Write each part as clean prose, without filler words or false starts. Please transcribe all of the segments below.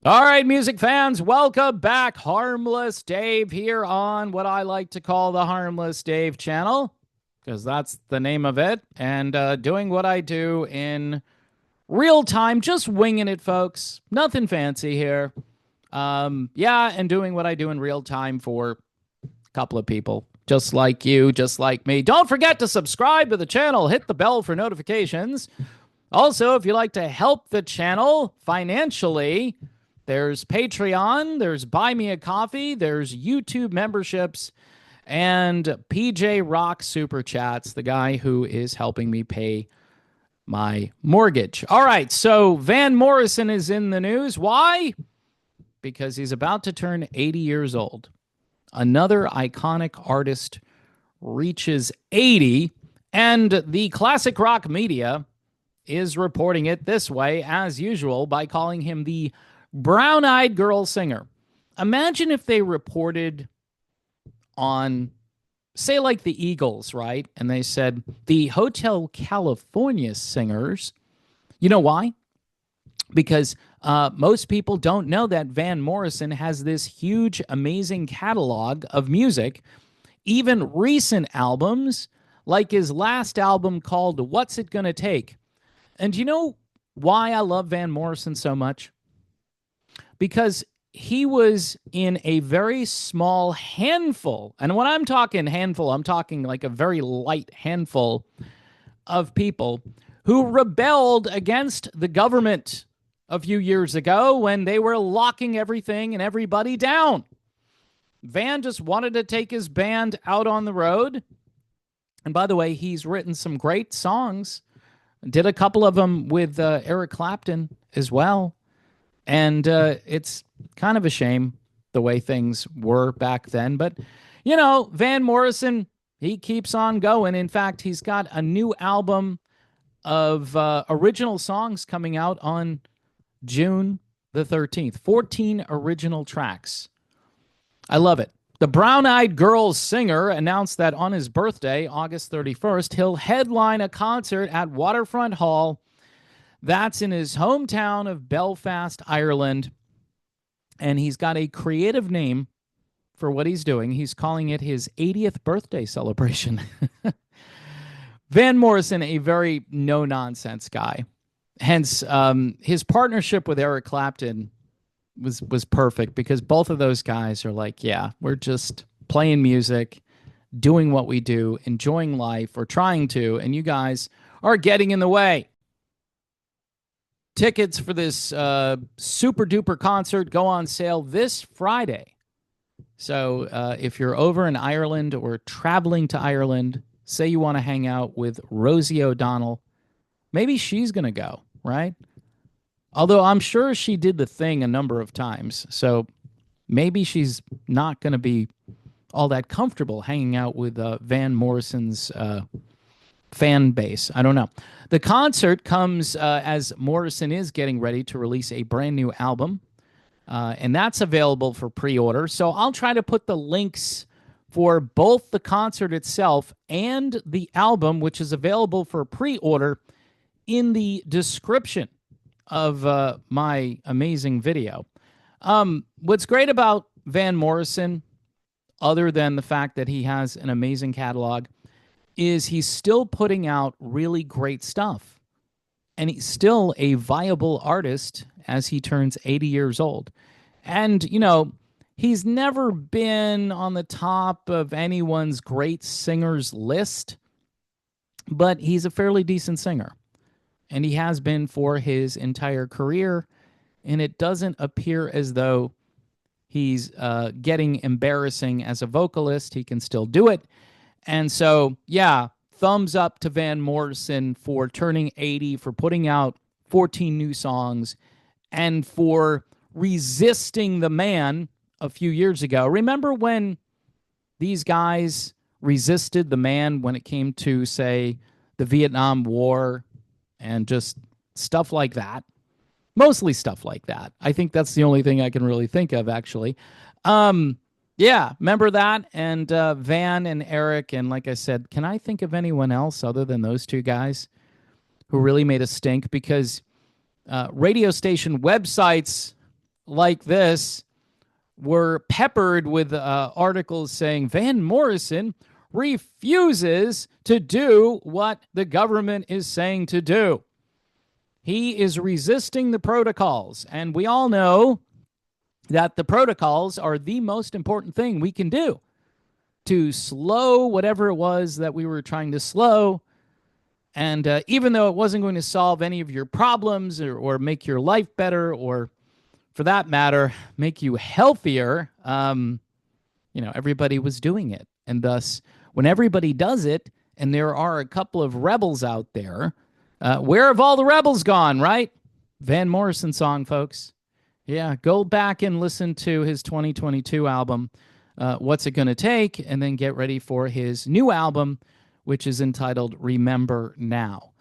All right, music fans, welcome back. Harmless Dave here on what I like to call the Harmless Dave channel, because that's the name of it. And doing what I do in real time, just winging it, folks. Nothing fancy here. Yeah, and doing what I do in real time for a couple of people, just like you, just like me. Don't forget to subscribe to the channel, hit the bell for notifications. Also, if you like to help the channel financially, there's Patreon, there's Buy Me a Coffee, there's YouTube memberships, and PJ Rock Super Chats, the guy who is helping me pay my mortgage. All right, so Van Morrison is in the news. Why? Because he's about to turn 80 years old. Another iconic artist reaches 80, and the classic rock media is reporting it this way, as usual, by calling him the Brown Eyed Girl Singer. Imagine if they reported on, say, like the Eagles, right? And they said the Hotel California singers. You know why? Because most people don't know that Van Morrison has this huge, amazing catalog of music, even recent albums, like his last album called What's It Gonna Take? And you know why I love Van Morrison so much? Because he was in a very small handful. And when I'm talking handful, I'm talking like a very light handful of people who rebelled against the government a few years ago when they were locking everything and everybody down. Van just wanted to take his band out on the road. And by the way, he's written some great songs. Did a couple of them with Eric Clapton as well. And it's kind of a shame the way things were back then. But, you know, Van Morrison, he keeps on going. In fact, he's got a new album of original songs coming out on June the 13th. 14 original tracks. I love it. The Brown Eyed Girls singer announced that on his birthday, August 31st, he'll headline a concert at Waterfront Hall. That's in his hometown of Belfast, Ireland. And he's got a creative name for what he's doing. He's calling it his 80th birthday celebration. Van Morrison, a very no-nonsense guy. Hence, his partnership with Eric Clapton was perfect because both of those guys are like, yeah, we're just playing music, doing what we do, enjoying life, or trying to, and you guys are getting in the way. Tickets for this super duper concert go on sale this Friday. So if you're over in Ireland or traveling to Ireland, say you want to hang out with Rosie O'Donnell, maybe she's going to go, right? Although I'm sure she did the thing a number of times. So maybe she's not going to be all that comfortable hanging out with Van Morrison's fan base. I don't know. The concert comes as Morrison is getting ready to release a brand new album, and that's available for pre-order. So I'll try to put the links for both the concert itself and the album, which is available for pre-order, in the description of my amazing video. What's great about Van Morrison, other than the fact that he has an amazing catalog, is he's still putting out really great stuff. And he's still a viable artist as he turns 80 years old. And, you know, he's never been on the top of anyone's great singers list, but he's a fairly decent singer. And he has been for his entire career. And it doesn't appear as though he's getting embarrassing as a vocalist. He can still do it. And so, yeah, thumbs up to Van Morrison for turning 80, for putting out 14 new songs, and for resisting the man a few years ago. Remember when these guys resisted the man when it came to, say, the Vietnam War and just stuff like that? Mostly stuff like that. I think that's the only thing I can really think of, actually. Yeah, remember that? And Van and Eric, and like I said, can I think of anyone else other than those two guys who really made a stink? Because radio station websites like this were peppered with articles saying Van Morrison refuses to do what the government is saying to do. He is resisting the protocols. And we all know that the protocols are the most important thing we can do to slow whatever it was that we were trying to slow. And even though it wasn't going to solve any of your problems or make your life better, or for that matter, make you healthier, everybody was doing it. And thus, when everybody does it, and there are a couple of rebels out there, where have all the rebels gone, right? Van Morrison song, folks. Yeah, go back and listen to his 2022 album, What's It Gonna Take, and then get ready for his new album, which is entitled Remember Now.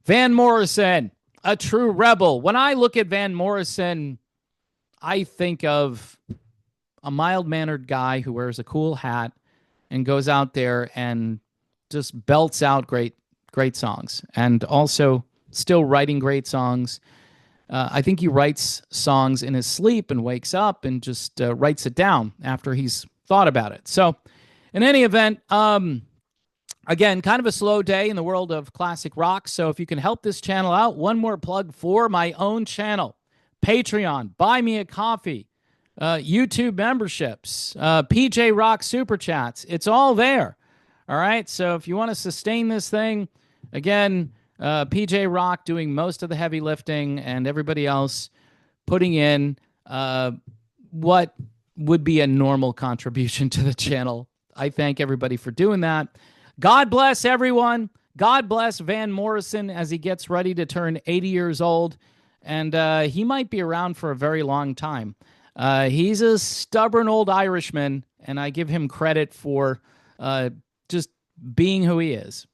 Van Morrison, a true rebel. When I look at Van Morrison, I think of a mild-mannered guy who wears a cool hat and goes out there and just belts out great songs, and also still writing great songs. I think he writes songs in his sleep and wakes up and just writes it down after he's thought about it. So in any event, again, kind of a slow day in the world of classic rock. So if you can help this channel out, one more plug for my own channel: Patreon, Buy Me a Coffee, YouTube memberships, PJ Rock Super Chats. It's all there. All right. So if you want to sustain this thing, again, PJ Rock doing most of the heavy lifting and everybody else putting in what would be a normal contribution to the channel. I thank everybody for doing that. God bless everyone. God bless Van Morrison as he gets ready to turn 80 years old. And he might be around for a very long time. He's a stubborn old Irishman, and I give him credit for just being who he is.